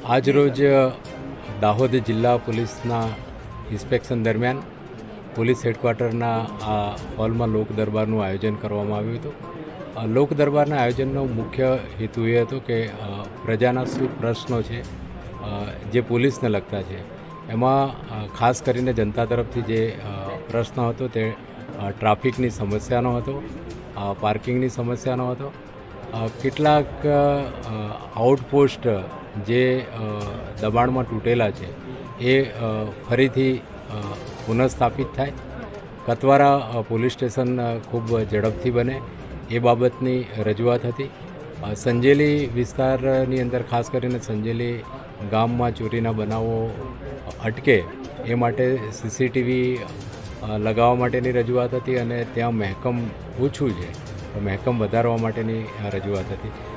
આજરોજ દાહોદ જિલ્લા પોલીસના ઇન્સ્પેક્શન દરમિયાન પોલીસ હેડક્વાર્ટરના આ હોલમાં લોક દરબારનું આયોજન કરવામાં આવ્યું હતું. લોક દરબારના આયોજનનો મુખ્ય હેતુ એ હતો કે પ્રજાના શું પ્રશ્નો છે જે પોલીસને લગતા છે, એમાં ખાસ કરીને જનતા તરફથી જે પ્રશ્ન હતો તે ટ્રાફિકની સમસ્યાનો હતો, પાર્કિંગની સમસ્યાનો હતો, કેટલાક આઉટપોસ્ટ જે દબાણમાં તૂટેલા છે એ ફરીથી પુનઃસ્થાપિત થાય, કતવારા પોલીસ સ્ટેશન ખૂબ ઝડપથી બને એ બાબતની રજૂઆત હતી. સંજેલી વિસ્તારની અંદર ખાસ કરીને સંજેલી ગામમાં ચોરીના બનાવો અટકે એ માટે સીસીટીવી લગાવવા માટેની રજૂઆત હતી અને ત્યાં મહેકમ ઓછું છે તો મહેકમ વધારવા માટેની રજૂઆત હતી.